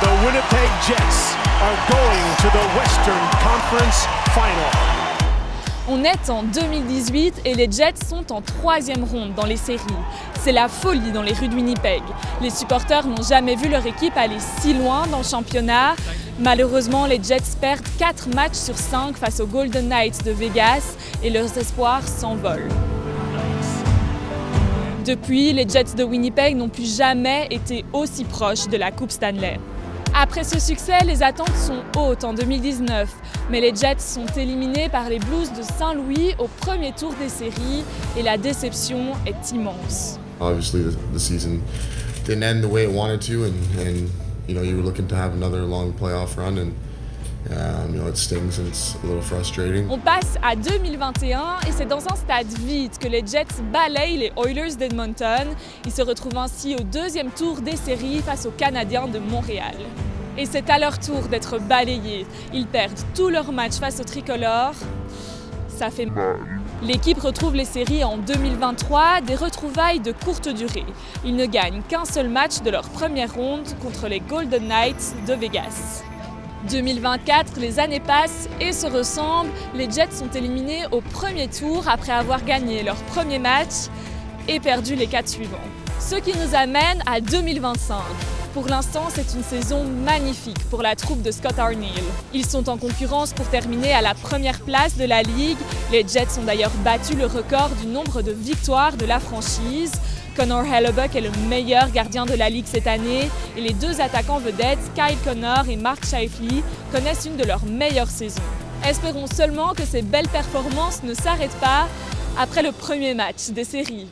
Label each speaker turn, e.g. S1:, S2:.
S1: The Winnipeg Jets are going to the Western Conference Final.
S2: On est en 2018 et les Jets sont en 3e ronde dans les séries. C'est la folie dans les rues de Winnipeg. Les supporters n'ont jamais vu leur équipe aller si loin dans le championnat. Malheureusement, les Jets perdent 4 matchs sur 5 face aux Golden Knights de Vegas et leurs espoirs s'envolent. Depuis, les Jets de Winnipeg n'ont plus jamais été aussi proches de la Coupe Stanley. Après ce succès, les attentes sont hautes en 2019, mais les Jets sont éliminés par les Blues de Saint-Louis au premier tour des séries et la déception est immense.
S3: Obviously, the season didn't end the way it wanted to, and you were looking to have another long playoff run, and it stings and it's a little frustrating.
S2: On passe à 2021 et c'est dans un stade vide que les Jets balayent les Oilers d'Edmonton. Ils se retrouvent ainsi au 2e tour des séries face aux Canadiens de Montréal. Et c'est à leur tour d'être balayés. Ils perdent tous leurs matchs face aux tricolores. Ça fait mal. L'équipe retrouve les séries en 2023, des retrouvailles de courte durée. Ils ne gagnent qu'un seul match de leur première ronde contre les Golden Knights de Vegas. 2024, les années passent et se ressemblent. Les Jets sont éliminés au premier tour après avoir gagné leur premier match et perdu les 4 suivants. Ce qui nous amène à 2025. Pour l'instant, c'est une saison magnifique pour la troupe de Scott Arniel. Ils sont en concurrence pour terminer à la première place de la Ligue. Les Jets ont d'ailleurs battu le record du nombre de victoires de la franchise. Connor Hellebuyck est le meilleur gardien de la Ligue cette année et les 2 attaquants vedettes, Kyle Connor et Mark Scheifele, connaissent une de leurs meilleures saisons. Espérons seulement que ces belles performances ne s'arrêtent pas après le premier match des séries.